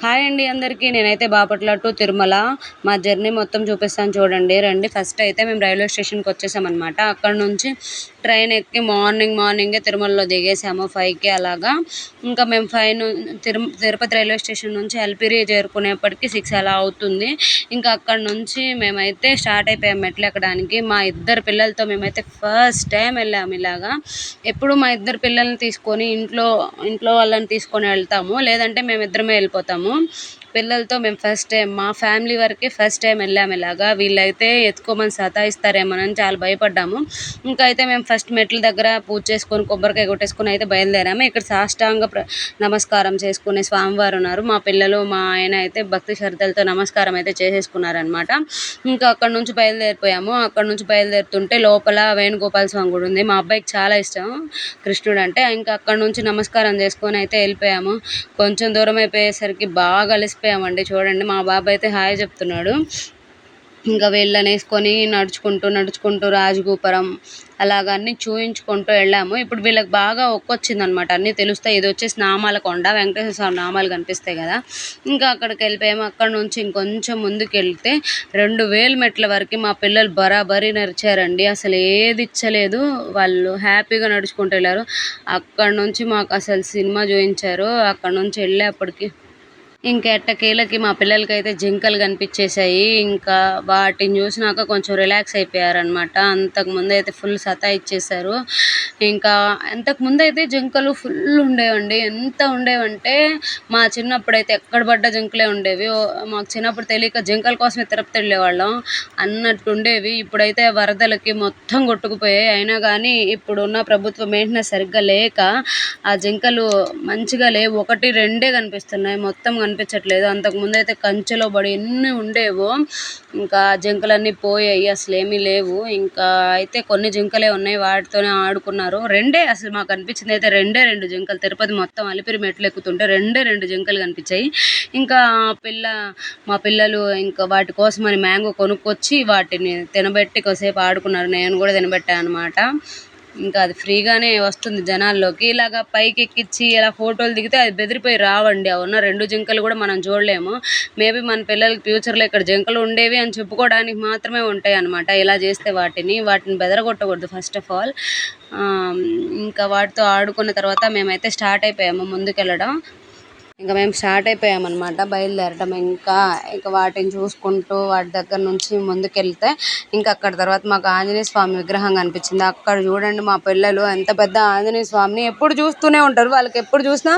Hi అండి అందరికీ. నేనైతే బాపట్ల టు తిరుమల మా జర్నీ మొత్తం చూపిస్తాను చూడండి. రండి. ఫస్ట్ అయితే మేము రైల్వే స్టేషన్కి వచ్చేసామన్నమాట. అక్కడ నుంచి ట్రైన్ ఎక్కి మార్నింగే తిరుమలలో దిగేసాము 5కి అలాగా. ఇంకా మేము తిరుపతి రైల్వే స్టేషన్ నుంచి అలిపిరి చేరుకునేప్పటికి 6 అలా అవుతుంది. ఇంకా అక్కడ నుంచి మేమైతే స్టార్ట్ అయిపోయాం మెట్లు ఎక్కడానికి. మా ఇద్దరు పిల్లలతో మేమైతే ఫస్ట్ టైం వెళ్ళాము ఇలాగా. ఎప్పుడు మా ఇద్దరు పిల్లల్ని తీసుకొని ఇంట్లో వాళ్ళని తీసుకొని వెళ్తాము, లేదంటే మేమిద్దరమే వెళ్ళిపోతాము. పిల్లలతో మేము ఫస్ట్ టైం, మా ఫ్యామిలీ వరకే ఫస్ట్ టైం వెళ్ళాము ఇలాగా. వీళ్ళైతే ఎత్తుకోమని సతాయిస్తారేమోనని చాలా భయపడ్డాము. ఇంకా అయితే మేము ఫస్ట్ మెట్ల దగ్గర పూజ చేసుకొని కొబ్బరికాయ కొట్టేసుకొని అయితే బయలుదేరాము. ఇక్కడ సాష్టాంగ నమస్కారం చేసుకునే స్వామివారు ఉన్నారు. మా పిల్లలు మా ఆయన అయితే భక్తి శ్రద్ధలతో నమస్కారం అయితే చేసేసుకున్నారనమాట. ఇంకా అక్కడ నుంచి బయలుదేరిపోయాము. అక్కడ నుంచి బయలుదేరుతుంటే లోపల వేణుగోపాల స్వామి గుడి ఉంది. మా అబ్బాయికి చాలా ఇష్టం కృష్ణుడు అంటే. ఇంకా అక్కడ నుంచి నమస్కారం చేసుకొని అయితే వెళ్ళిపోయాము. కొంచెం దూరం అయిపోయేసరికి బాగా అలసిపోయామండి. చూడండి, మా బాబాయ్ అయితే హాయ్ చెప్తున్నాడు. ఇంకా వీళ్ళని వేసుకొని నడుచుకుంటూ రాజగోపురం అలాగ అన్నీ చూయించుకుంటూ వెళ్ళాము. ఇప్పుడు వీళ్ళకి బాగా ఒక్కొచ్చిందనమాట, అన్నీ తెలుస్తాయి. ఇది వచ్చేసి నామాల కొండ, వెంకటేశ్వర స్వామి నామాలు కనిపిస్తాయి కదా. ఇంకా అక్కడికి వెళ్ళిపోయాము. అక్కడ నుంచి ఇంకొంచెం ముందుకు వెళ్తే 2000 మెట్ల వరకు మా పిల్లలు బరాబరి నడిచారండి. అసలు ఏది ఇచ్చలేదు, వాళ్ళు హ్యాపీగా నడుచుకుంటూ వెళ్ళారు. అక్కడ నుంచి మాకు అసలు సినిమా చూపించారు. అక్కడ నుంచి వెళ్ళేప్పటికి ఇంకా ఎట్టకేలకి మా పిల్లలకైతే జింకలు కనిపించేశాయి. ఇంకా వాటిని చూసినాక కొంచెం రిలాక్స్ అయిపోయారనమాట. అంతకుముందు అయితే ఫుల్ సతాయిచ్చేశారు. ఇంకా అంతకుముందు అయితే జింకలు ఫుల్ ఉండేవండి. ఎంత ఉండేవంటే మా చిన్నప్పుడైతే ఎక్కడ పడ్డ జింకలే ఉండేవి. మాకు చిన్నప్పుడు తెలియక జింకల కోసమే తిరుపతి వెళ్ళేవాళ్ళం అన్నట్టు ఉండేవి. ఇప్పుడైతే వరదలకి మొత్తం కొట్టుకుపోయాయి. అయినా కానీ ఇప్పుడున్న ప్రభుత్వ మెయింటెనెన్స్ సరిగ్గా లేక ఆ జింకలు మంచిగా లేవు. 1, 2 కనిపిస్తున్నాయి, మొత్తం కనిపించట్లేదు. అంతకుముందు అయితే కంచెలో పడి ఎన్ని ఉండేవో. ఇంకా జింకలన్నీ పోయాయి, అసలు ఏమీ లేవు. ఇంకా అయితే కొన్ని జింకలే ఉన్నాయి, వాటితోనే ఆడుకున్నారు. అసలు మాకు అనిపించింది అయితే 2 జింకలు. తిరుపతి మొత్తం అలిపిరి మెట్లు ఎక్కుతుంటే 2 జింకలు కనిపించాయి. ఇంకా మా పిల్లలు ఇంకా వాటి కోసమని మ్యాంగో కొనుక్కొచ్చి వాటిని తినబెట్టి కొద్దిసేపు ఆడుకున్నారు. నేను కూడా తినబెట్టాను అనమాట. ఇంకా అది ఫ్రీగానే వస్తుంది జనాల్లోకి. ఇలాగ పైకి ఎక్కించి ఇలా ఫోటోలు దిగితే అది బెదిరిపోయి రావండి. ఉన్న 2 జింకలు కూడా మనం చూడలేము. మేబీ మన పిల్లలకి ఫ్యూచర్లో ఇక్కడ జింకలు ఉండేవి అని చెప్పుకోవడానికి మాత్రమే ఉంటాయి అనమాట. ఇలా చేస్తే వాటిని బెదరగొట్టకూడదు ఫస్ట్ ఆఫ్ ఆల్. ఇంకా వాటితో ఆడుకున్న తర్వాత మేమైతే స్టార్ట్ అయిపోయాము ముందుకెళ్ళడం. ఇంకా మేము స్టార్ట్ అయిపోయామన్నమాట బయలుదేరటం. ఇంకా వాటిని చూసుకుంటూ వాటి దగ్గర నుంచి ముందుకెళ్తే ఇంకా అక్కడ తర్వాత మాకు ఆంజనేయ స్వామి విగ్రహం కనిపించింది. అక్కడ చూడండి, మా పిల్లలు ఎంత పెద్ద ఆంజనేయ స్వామిని ఎప్పుడు చూస్తూనే ఉంటారు. వాళ్ళకి ఎప్పుడు చూసినా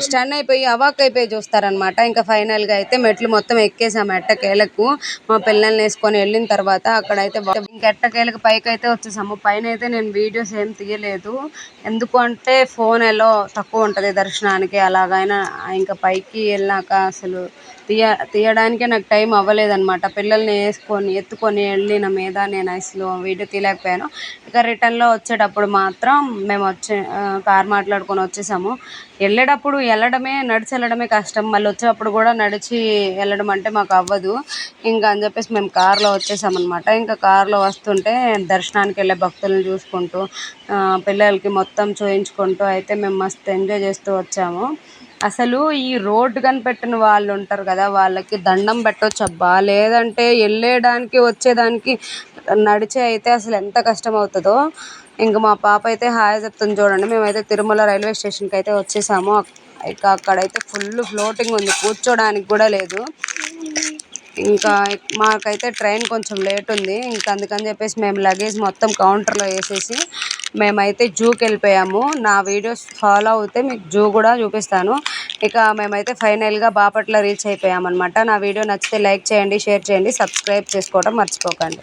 స్టన్ అయిపోయి అవాక్ అయిపోయి చూస్తారనమాట. ఇంకా ఫైనల్గా అయితే మెట్లు మొత్తం ఎక్కేసాము ఎట్టకేలకు. మా పిల్లల్ని వేసుకొని వెళ్ళిన తర్వాత అక్కడైతే ఇంకా ఎట్టకేలకు పైకి అయితే వచ్చేసాము. పైన అయితే నేను వీడియోస్ ఏం తీయలేదు, ఎందుకు అంటే ఫోన్ ఎలా తక్కువ ఉంటుంది దర్శనానికి. అలాగైనా ఇంకా పైకి వెళ్ళాక అసలు తీయడానికే నాకు టైం అవ్వలేదన్నమాట. పిల్లల్ని ఎత్తుకొని వెళ్ళిన మీద నేను అసలు వీడియో తీయలేకపోయాను. ఇక రిటర్న్లో వచ్చేటప్పుడు మాత్రం మేము కార్ మాట్లాడుకొని వచ్చేసాము. నడిచి వెళ్ళడమే కష్టం, మళ్ళీ వచ్చేటప్పుడు కూడా నడిచి వెళ్ళడం అంటే మాకు అవ్వదు. ఇంకా అని చెప్పేసి మేము కార్లో వచ్చేసామన్నమాట. ఇంకా కార్లో వస్తుంటే దర్శనానికి వెళ్ళే భక్తులను చూసుకుంటూ పిల్లలకి మొత్తం చూయించుకుంటూ అయితే మేము మస్తు ఎంజాయ్ చేస్తూ వచ్చాము. అసలు ఈ రోడ్డు కనిపెట్టిన వాళ్ళు ఉంటారు కదా, వాళ్ళకి దండం పెట్టొచ్చు అబ్బా. లేదంటే వెళ్ళేదానికి వచ్చేదానికి నడిచే అయితే అసలు ఎంత కష్టం అవుతుందో. ఇంకా మా పాప అయితే హాయ్ చెప్తుంది చూడండి. మేమైతే తిరుమల రైల్వే స్టేషన్కి అయితే వచ్చేసాము. ఇక అక్కడైతే ఫుల్ ఫ్లోటింగ్ ఉంది, కూర్చోడానికి కూడా లేదు. ఇంకా మాకైతే ట్రైన్ కొంచెం లేట్ ఉంది. ఇంకా అందుకని చెప్పేసి మేము లగేజ్ మొత్తం కౌంటర్లో వేసేసి మేమైతే జూకి వెళ్ళిపోయాము. నా వీడియోస్ ఫాలో అవుతే మీకు జూ కూడా చూపిస్తాను. ఇక మేమైతే ఫైనల్గా బాపట్ల రీచ్ అయిపోయామన్నమాట. నా వీడియో నచ్చితే లైక్ చేయండి, షేర్ చేయండి, సబ్స్క్రైబ్ చేసుకోవడం మర్చిపోకండి.